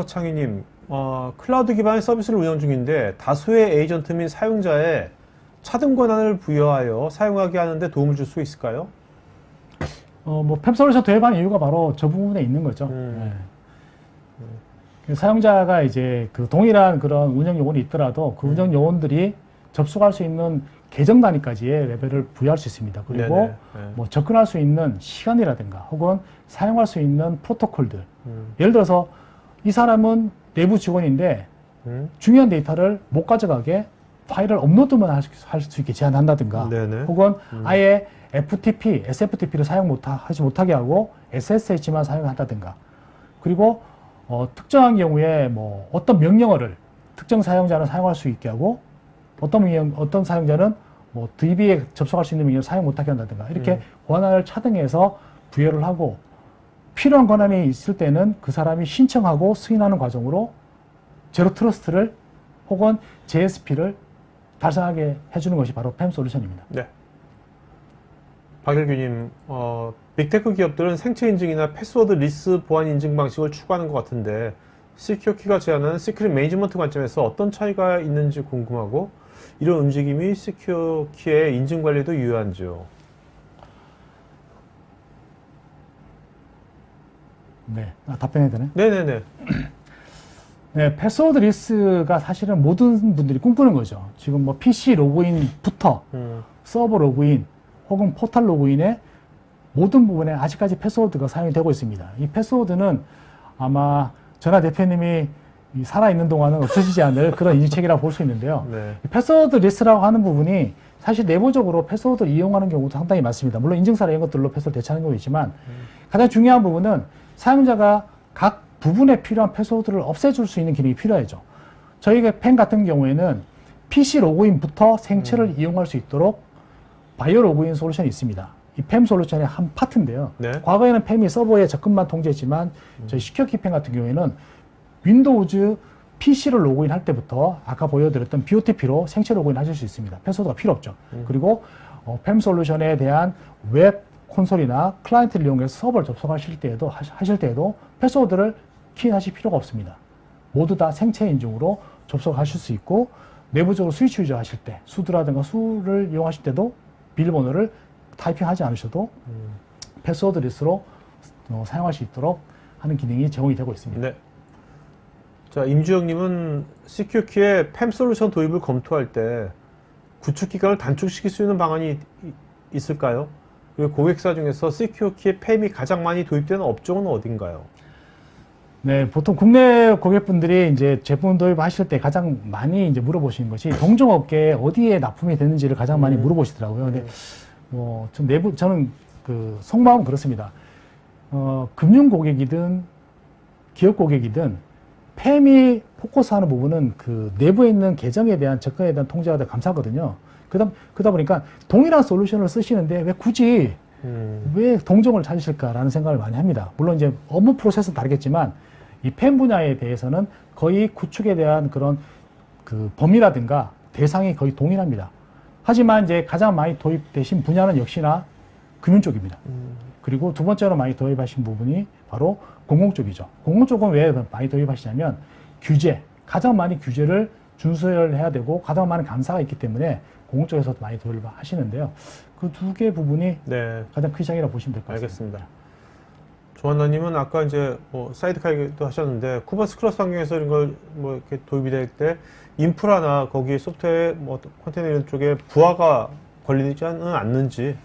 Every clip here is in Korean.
서창희님, 클라우드 기반의 서비스를 운영 중인데 다수의 에이전트 및 사용자의 차등 권한을 부여하여 사용하게 하는데 도움을 줄 수 있을까요? 뭐 팹솔루션 도입한 이유가 바로 저 부분에 있는 거죠. 네. 사용자가 이제 그 동일한 그런 운영 요원이 있더라도 그 운영 요원들이 접속할 수 있는 계정 단위까지의 레벨을 부여할 수 있습니다. 그리고 뭐 접근할 수 있는 시간이라든가 혹은 사용할 수 있는 프로토콜들. 예를 들어서 이 사람은 내부 직원인데 중요한 데이터를 못 가져가게 파일을 업로드만 할 수 있게 제한한다든가 혹은 아예 FTP, SFTP를 하지 못하게 하고 SSH만 사용한다든가 그리고 특정한 경우에 뭐 어떤 명령어를 특정 사용자는 사용할 수 있게 하고 어떤 사용자는 뭐 DB에 접속할 수 있는 명령을 사용 못하게 한다든가 이렇게 권한을 차등해서 부여를 하고 필요한 권한이 있을 때는 그 사람이 신청하고 승인하는 과정으로 제로 트러스트를 혹은 JSP를 달성하게 해주는 것이 바로 팸 솔루션입니다. 네. 박일규님, 빅테크 기업들은 생체 인증이나 패스워드 리스 보안 인증 방식을 추구하는 것 같은데 시큐어키가 제안하는 시크릿 매니지먼트 관점에서 어떤 차이가 있는지 궁금하고 이런 움직임이 시큐어키의 인증 관리도 유효한지요? 네, 답변해야 되네. 네네네. 네, 패스워드 리스가 사실은 모든 분들이 꿈꾸는 거죠. 지금 뭐 PC 로그인부터 서버 로그인 혹은 포털 로그인의 모든 부분에 아직까지 패스워드가 사용이 되고 있습니다. 이 패스워드는 아마 전하 대표님이 살아있는 동안은 없어지지 않을 그런 인증체계라고 볼 수 있는데요. 네. 이 패스워드 리스트라고 하는 부분이 사실 내부적으로 패스워드를 이용하는 경우도 상당히 많습니다. 물론 인증사나 이런 것들로 패스워드 대체하는 경우도 있지만 가장 중요한 부분은 사용자가 각 부분에 필요한 패스워드를 없애줄 수 있는 기능이 필요하죠. 저희가 펜 같은 경우에는 PC 로그인부터 생체를 이용할 수 있도록 바이오 로그인 솔루션이 있습니다. 이 팸 솔루션의 한 파트인데요. 네. 과거에는 팸이 서버의 접근만 통제했지만 저희 시큐어키 팸 같은 경우에는 윈도우즈 PC를 로그인할 때부터 아까 보여드렸던 BOTP로 생체 로그인 하실 수 있습니다. 패스워드가 필요 없죠. 그리고 팸 솔루션에 대한 웹 콘솔이나 클라이언트를 이용해서 서버를 접속하실 때에도 패스워드를 키인하실 필요가 없습니다. 모두 다 생체 인증으로 접속하실 수 있고 내부적으로 스위치 유저 하실 때 수드라든가 수를 이용하실 때도 비밀번호를 타이핑하지 않으셔도 패스워드 리스트로 사용할 수 있도록 하는 기능이 제공이 되고 있습니다. 네. 자, 임주영님은 시큐어키의 팸 솔루션 도입을 검토할 때 구축 기간을 단축시킬 수 있는 방안이 있을까요? 그리고 고객사 중에서 시큐어키의 팸이 가장 많이 도입되는 업종은 어딘가요? 네, 보통 국내 고객분들이 이제 제품 도입하실 때 가장 많이 이제 물어보시는 것이 동종업계에 어디에 납품이 되는지를 가장 많이 물어보시더라고요. 근데 저는 그 속마음 그렇습니다. 금융 고객이든 기업 고객이든 팸이 포커스하는 부분은 그 내부에 있는 계정에 대한 접근에 대한 통제가 더 감사하거든요. 그러다 보니까 동일한 솔루션을 쓰시는데 왜 굳이 왜 동종을 찾으실까라는 생각을 많이 합니다. 물론 이제 업무 프로세스는 다르겠지만 이 팸 분야에 대해서는 거의 구축에 대한 그런 그 범위라든가 대상이 거의 동일합니다. 하지만 이제 가장 많이 도입되신 분야는 역시나 금융 쪽입니다. 그리고 두 번째로 많이 도입하신 부분이 바로 공공 쪽이죠. 공공 쪽은 왜 많이 도입하시냐면 가장 많이 규제를 준수해야 되고 가장 많은 감사가 있기 때문에 공공 쪽에서 많이 도입을 하시는데요. 그 두 개 부분이 가장 큰 시장이라고 보시면 될 것 같습니다. 알겠습니다. 조한나님은 아까 이제 뭐 사이드카 얘기도 하셨는데 쿠버네티스 클러스터 환경에서 이런 걸 뭐 이렇게 도입이 될 때 인프라나 거기 소프트웨어 뭐 컨테이너 이런 쪽에 부하가 걸리지는 않는지.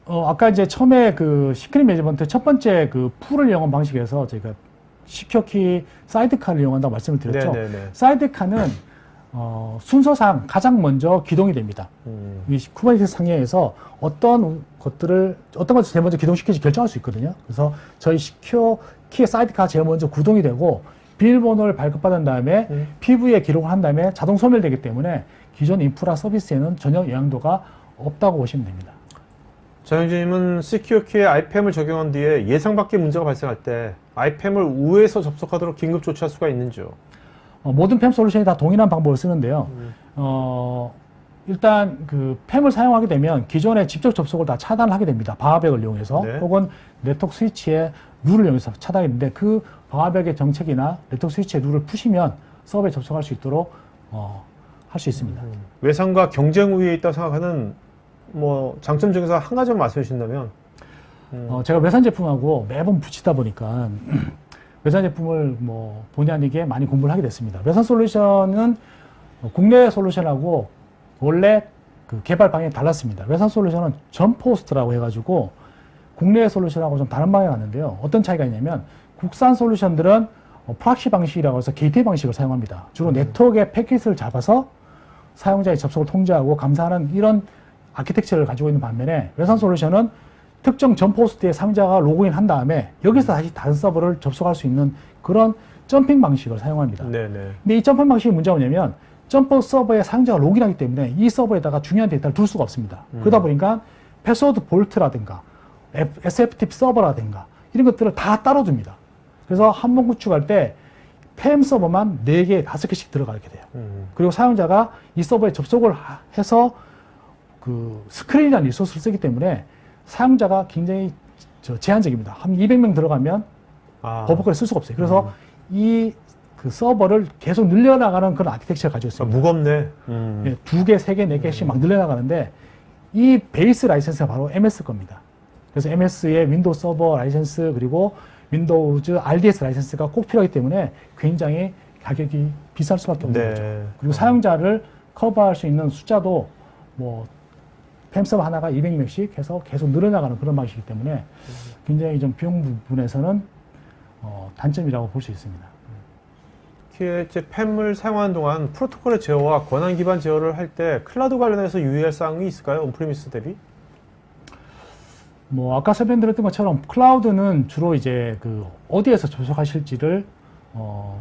아까 이제 처음에 그 시크릿 매니지먼트 첫 번째 그 풀을 이용한 방식에서 저희가 시큐어키 사이드카를 이용한다고 말씀을 드렸죠. 사이드카는 순서상 가장 먼저 기동이 됩니다. 이 쿠버네티스 상에서 어떤 것을 제일 먼저 기동시킬지 결정할 수 있거든요. 그래서 저희 시큐어키의 사이드카가 제일 먼저 구동이 되고 비밀번호를 발급받은 다음에 PV에 기록을 한 다음에 자동 소멸되기 때문에 기존 인프라 서비스에는 전혀 영향도가 없다고 보시면 됩니다. 장영진님은 시큐어키에 IPAM을 적용한 뒤에 예상 밖의 문제가 발생할 때 IPAM을 우회해서 접속하도록 긴급 조치할 수가 있는지요? 모든 팸 솔루션이 다 동일한 방법을 쓰는데요. 일단 그 팸을 사용하게 되면 기존의 직접 접속을 다 차단을 하게 됩니다. 방화벽을 이용해서 네. 혹은 네트워크 스위치의 룰을 이용해서 차단이 되는데 그 방화벽의 정책이나 네트워크 스위치의 룰을 푸시면 서버에 접속할 수 있도록 할 수 있습니다. 외상과 경쟁 우위에 있다고 생각하는 뭐 장점 중에서 한 가지만 말씀해 주신다면. 제가 외산 제품하고 매번 붙이다 보니까 외산 제품을 뭐 본의 아니게 많이 공부를 하게 됐습니다. 외산 솔루션은 국내 솔루션하고 원래 그 개발 방향이 달랐습니다. 외산 솔루션은 점포스트라고 해가지고 국내 솔루션하고 좀 다른 방향이 갔는데요. 어떤 차이가 있냐면 국산 솔루션들은 프락시 방식이라고 해서 게이트웨이 방식을 사용합니다. 주로 네트워크의 패킷을 잡아서 사용자의 접속을 통제하고 감사하는 이런 아키텍처를 가지고 있는 반면에 외산 솔루션은 특정 점포스트에 사용자가 로그인 한 다음에 여기서 다시 다른 서버를 접속할 수 있는 그런 점핑 방식을 사용합니다. 네네. 근데 이 점핑 방식의 문제가 뭐냐면 점퍼 서버에 사용자가 로그인하기 때문에 이 서버에다가 중요한 데이터를 둘 수가 없습니다. 그러다 보니까 패스워드 볼트라든가 SFTP 서버라든가 이런 것들을 다 따로 둡니다. 그래서 한 번 구축할 때 팸 서버만 4개, 5개씩 들어가게 돼요. 그리고 사용자가 이 서버에 접속을 해서 그 스크린이라는 리소스를 쓰기 때문에 사용자가 굉장히 제한적입니다. 한 200명 들어가면 버퍼크를 쓸 수가 없어요. 그래서 이 그 서버를 계속 늘려나가는 그런 아키텍처를 가지고 있습니다. 무겁네. 예, 2개, 3개, 4개씩 막 늘려나가는데 이 베이스 라이센스가 바로 MS 겁니다. 그래서 MS의 윈도우 서버 라이센스 그리고 윈도우즈 RDS 라이센스가 꼭 필요하기 때문에 굉장히 가격이 비쌀 수밖에 없는 거죠. 그리고 사용자를 커버할 수 있는 숫자도 뭐 팸 서버 하나가 200명씩 해서 계속 늘어나가는 그런 방식이기 때문에 굉장히 좀 비용 부분에서는 단점이라고 볼 수 있습니다. 특히 이제 팸을 사용하는 동안 프로토콜의 제어와 권한 기반 제어를 할 때 클라우드 관련해서 유의할 사항이 있을까요? 온프리미스 대비? 뭐 아까 설명드렸던 것처럼 클라우드는 주로 이제 그 어디에서 접속하실지를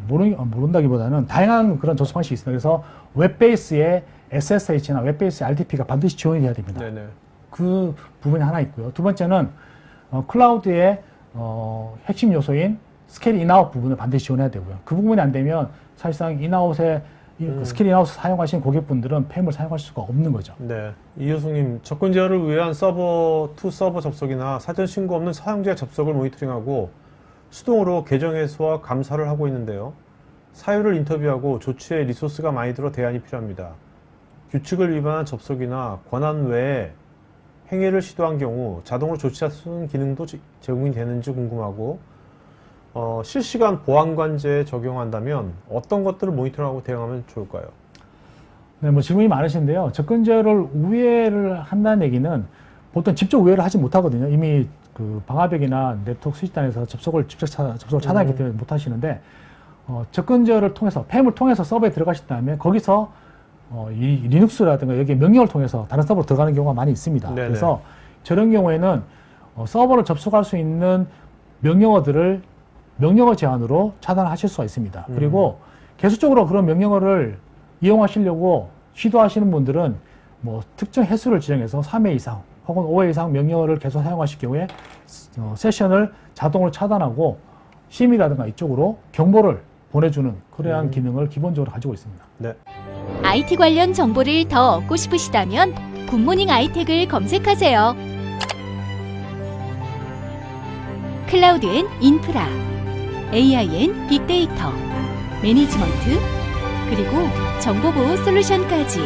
모른다기보다는 다양한 그런 접속 방식이 있습니다. 그래서 웹베이스의 SSH나 웹베이스 RDP가 반드시 지원이 돼야 됩니다. 네네. 그 부분이 하나 있고요. 두 번째는 클라우드의 핵심 요소인 스케일 인아웃 부분을 반드시 지원해야 되고요. 그 부분이 안 되면 사실상 인아웃에 스케일 인아웃을 사용하시는 고객분들은 팸을 사용할 수가 없는 거죠. 네. 이효숙님, 접근 제어를 위한 서버 투 서버 접속이나 사전 신고 없는 사용자 접속을 모니터링하고 수동으로 계정 해소와 감사를 하고 있는데요. 사유를 인터뷰하고 조치에 리소스가 많이 들어 대안이 필요합니다. 규칙을 위반한 접속이나 권한 외에 행위를 시도한 경우 자동으로 조치하는 기능도 제공이 되는지 궁금하고, 실시간 보안 관제에 적용한다면 어떤 것들을 모니터링하고 대응하면 좋을까요? 네, 뭐 질문이 많으신데요. 접근 제어를 우회를 한다는 얘기는 보통 직접 우회를 하지 못하거든요. 이미 그 방화벽이나 네트워크 스위치단에서 접속을 차단했기 때문에 못 하시는데, 접근 제어를 통해서 팸을 통해서 서버에 들어가신 다음에 거기서 이 리눅스라든가 여기 명령을 통해서 다른 서버로 들어가는 경우가 많이 있습니다. 네네. 그래서 저런 경우에는 서버를 접속할 수 있는 명령어들을 명령어 제한으로 차단하실 수가 있습니다. 그리고 계속적으로 그런 명령어를 이용하시려고 시도하시는 분들은 뭐 특정 횟수를 지정해서 3회 이상 혹은 5회 이상 명령어를 계속 사용하실 경우에 세션을 자동으로 차단하고 심의라든가 이쪽으로 경보를 보내주는 그러한 기능을 기본적으로 가지고 있습니다. 네. IT 관련 정보를 더 얻고 싶으시다면 굿모닝 아이텍을 검색하세요. 클라우드 앤 인프라, AI 앤 빅데이터, 매니지먼트, 그리고 정보보호 솔루션까지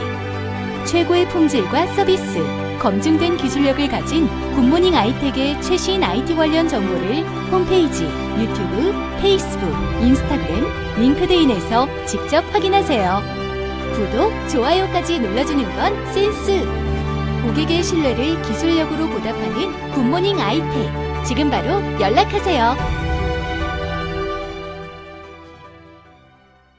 최고의 품질과 서비스, 검증된 기술력을 가진 굿모닝 아이텍의 최신 IT 관련 정보를 홈페이지, 유튜브, 페이스북, 인스타그램, 링크드인에서 직접 확인하세요. 구독, 좋아요까지 눌러주는 건 센스! 고객의 신뢰를 기술력으로 보답하는 굿모닝 아이텍. 지금 바로 연락하세요.